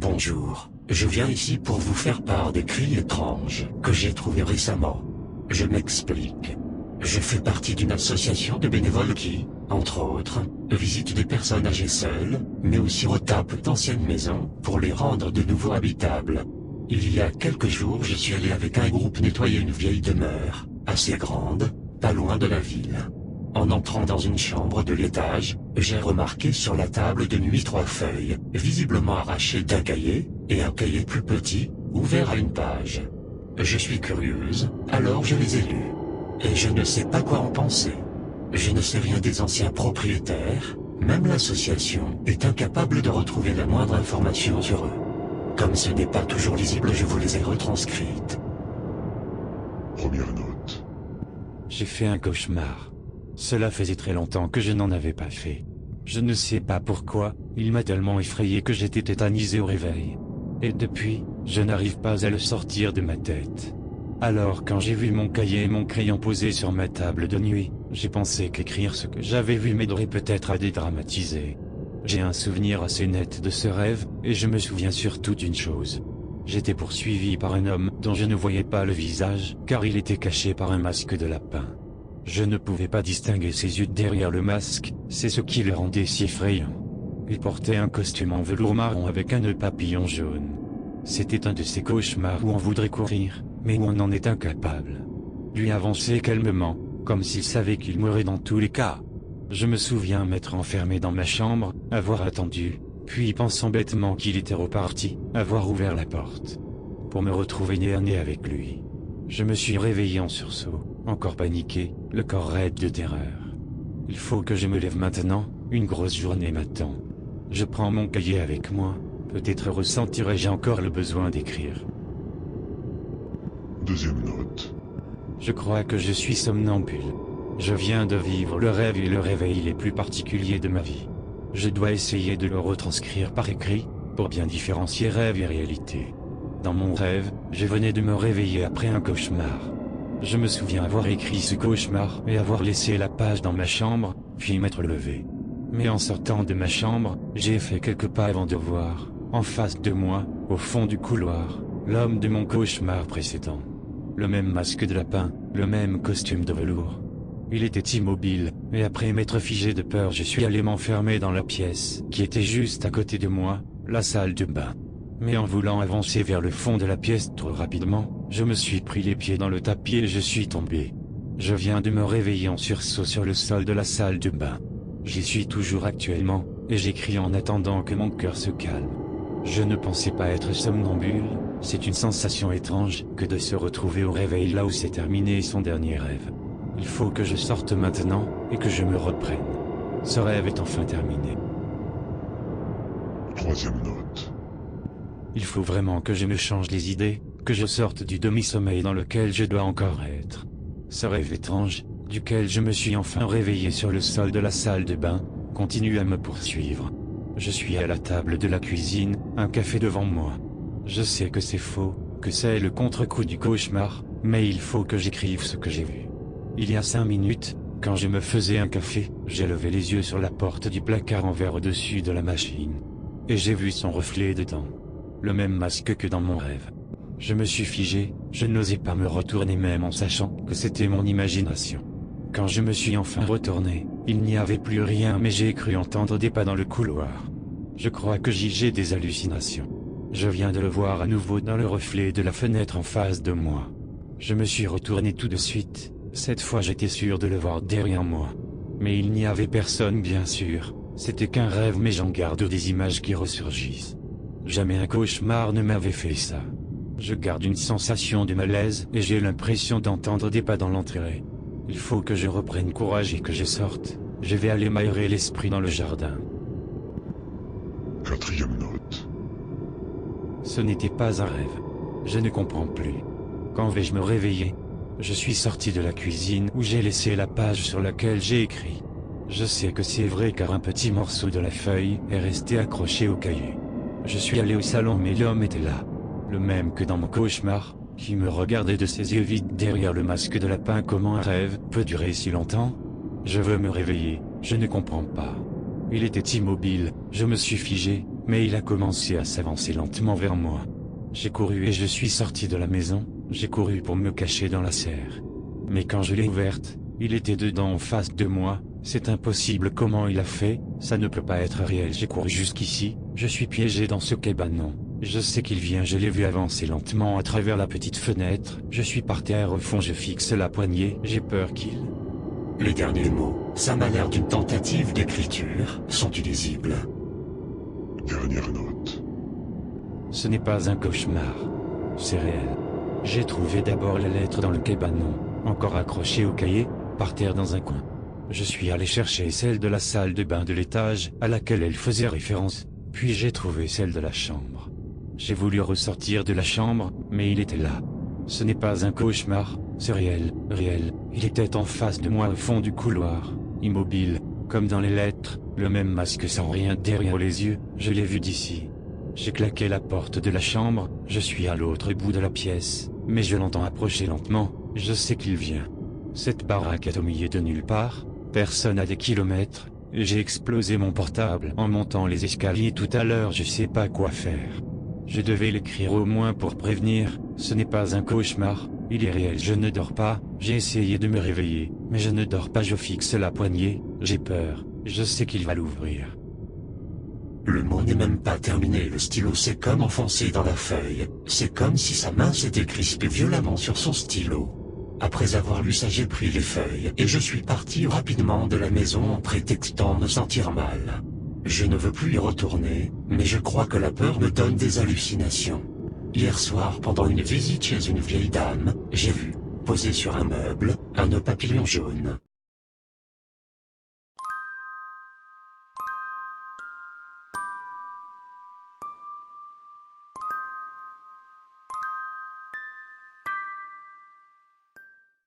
Bonjour, je viens ici pour vous faire part des cris étranges que j'ai trouvés récemment. Je m'explique. Je fais partie d'une association de bénévoles qui, entre autres, visite des personnes âgées seules, mais aussi retape d'anciennes maisons pour les rendre de nouveau habitables. Il y a quelques jours, je suis allé avec un groupe nettoyer une vieille demeure, assez grande, pas loin de la ville. En entrant dans une chambre de l'étage, j'ai remarqué sur la table de nuit 3 feuilles, visiblement arrachées d'un cahier, et un cahier plus petit, ouvert à une page. Je suis curieuse, alors je les ai lus. Et je ne sais pas quoi en penser. Je ne sais rien des anciens propriétaires, même l'association est incapable de retrouver la moindre information sur eux. Comme ce n'est pas toujours lisible, je vous les ai retranscrites. Première note. J'ai fait un cauchemar. Cela faisait très longtemps que je n'en avais pas fait. Je ne sais pas pourquoi, il m'a tellement effrayé que j'étais tétanisé au réveil. Et depuis, je n'arrive pas à le sortir de ma tête. Alors quand j'ai vu mon cahier et mon crayon posés sur ma table de nuit, j'ai pensé qu'écrire ce que j'avais vu m'aiderait peut-être à dédramatiser. J'ai un souvenir assez net de ce rêve, et je me souviens surtout d'une chose. J'étais poursuivi par un homme dont je ne voyais pas le visage, car il était caché par un masque de lapin. Je ne pouvais pas distinguer ses yeux derrière le masque, c'est ce qui le rendait si effrayant. Il portait un costume en velours marron avec un nœud papillon jaune. C'était un de ces cauchemars où on voudrait courir, mais où on en est incapable. Lui avançait calmement, comme s'il savait qu'il mourrait dans tous les cas. Je me souviens m'être enfermé dans ma chambre, avoir attendu, puis pensant bêtement qu'il était reparti, avoir ouvert la porte. Pour me retrouver nez à nez avec lui. Je me suis réveillé en sursaut, encore paniqué, le corps raide de terreur. Il faut que je me lève maintenant, une grosse journée m'attend. Je prends mon cahier avec moi, peut-être ressentirai-je encore le besoin d'écrire. Deuxième note. Je crois que je suis somnambule. Je viens de vivre le rêve et le réveil les plus particuliers de ma vie. Je dois essayer de le retranscrire par écrit, pour bien différencier rêve et réalité. Dans mon rêve, je venais de me réveiller après un cauchemar. Je me souviens avoir écrit ce cauchemar et avoir laissé la page dans ma chambre, puis m'être levé. Mais en sortant de ma chambre, j'ai fait quelques pas avant de voir, en face de moi, au fond du couloir, l'homme de mon cauchemar précédent. Le même masque de lapin, le même costume de velours. Il était immobile, et après m'être figé de peur, je suis allé m'enfermer dans la pièce, qui était juste à côté de moi, la salle de bain. Mais en voulant avancer vers le fond de la pièce trop rapidement, je me suis pris les pieds dans le tapis et je suis tombé. Je viens de me réveiller en sursaut sur le sol de la salle de bain. J'y suis toujours actuellement, et j'écris en attendant que mon cœur se calme. Je ne pensais pas être somnambule, c'est une sensation étrange que de se retrouver au réveil là où s'est terminé son dernier rêve. Il faut que je sorte maintenant, et que je me reprenne. Ce rêve est enfin terminé. Troisième note. Il faut vraiment que je me change les idées, que je sorte du demi-sommeil dans lequel je dois encore être. Ce rêve étrange, duquel je me suis enfin réveillé sur le sol de la salle de bain, continue à me poursuivre. Je suis à la table de la cuisine, un café devant moi. Je sais que c'est faux, que c'est le contre-coup du cauchemar, mais il faut que j'écrive ce que j'ai vu. Il y a 5 minutes, quand je me faisais un café, j'ai levé les yeux sur la porte du placard en verre au-dessus de la machine. Et j'ai vu son reflet dedans. Le même masque que dans mon rêve. Je me suis figé, je n'osais pas me retourner même en sachant que c'était mon imagination. Quand je me suis enfin retourné, il n'y avait plus rien mais j'ai cru entendre des pas dans le couloir. Je crois que j'ai des hallucinations. Je viens de le voir à nouveau dans le reflet de la fenêtre en face de moi. Je me suis retourné tout de suite, cette fois j'étais sûr de le voir derrière moi. Mais il n'y avait personne bien sûr, c'était qu'un rêve mais j'en garde des images qui ressurgissent. Jamais un cauchemar ne m'avait fait ça. Je garde une sensation de malaise et j'ai l'impression d'entendre des pas dans l'entrée. Il faut que je reprenne courage et que je sorte. Je vais aller m'aérer l'esprit dans le jardin. Quatrième note. Ce n'était pas un rêve. Je ne comprends plus. Quand vais-je me réveiller? Je suis sorti de la cuisine où j'ai laissé la page sur laquelle j'ai écrit. Je sais que c'est vrai car un petit morceau de la feuille est resté accroché au cahier. Je suis allé au salon mais l'homme était là. Le même que dans mon cauchemar, qui me regardait de ses yeux vides derrière le masque de lapin. Comment un rêve peut durer si longtemps? Je veux me réveiller, je ne comprends pas. Il était immobile, je me suis figé, mais il a commencé à s'avancer lentement vers moi. J'ai couru et je suis sorti de la maison, j'ai couru pour me cacher dans la serre. Mais quand je l'ai ouverte, il était dedans en face de moi. C'est impossible, comment il a fait, ça ne peut pas être réel. J'ai couru jusqu'ici, je suis piégé dans ce cabanon. Je sais qu'il vient, je l'ai vu avancer lentement à travers la petite fenêtre. Je suis par terre au fond, je fixe la poignée, j'ai peur qu'il... Les derniers mots, ça m'a l'air d'une tentative d'écriture, sont illisibles. Dernière note. Ce n'est pas un cauchemar. C'est réel. J'ai trouvé d'abord la lettre dans le cabanon, encore accrochée au cahier, par terre dans un coin. Je suis allé chercher celle de la salle de bain de l'étage à laquelle elle faisait référence, puis j'ai trouvé celle de la chambre. J'ai voulu ressortir de la chambre, mais il était là. Ce n'est pas un cauchemar, c'est réel, réel. Il était en face de moi au fond du couloir, immobile, comme dans les lettres, le même masque sans rien derrière les yeux, je l'ai vu d'ici. J'ai claqué la porte de la chambre, je suis à l'autre bout de la pièce, mais je l'entends approcher lentement, je sais qu'il vient. Cette baraque est au milieu de nulle part, personne à des kilomètres, j'ai explosé mon portable en montant les escaliers tout à l'heure, je sais pas quoi faire. Je devais l'écrire au moins pour prévenir, ce n'est pas un cauchemar, il est réel, je ne dors pas, j'ai essayé de me réveiller, mais je ne dors pas, je fixe la poignée, j'ai peur, je sais qu'il va l'ouvrir. Le mot n'est même pas terminé, le stylo s'est comme enfoncé dans la feuille, c'est comme si sa main s'était crispée violemment sur son stylo. Après avoir lu ça, j'ai pris les feuilles, et je suis parti rapidement de la maison en prétextant me sentir mal. Je ne veux plus y retourner, mais je crois que la peur me donne des hallucinations. Hier soir, pendant une visite chez une vieille dame, j'ai vu, posé sur un meuble, un nœud papillon jaune.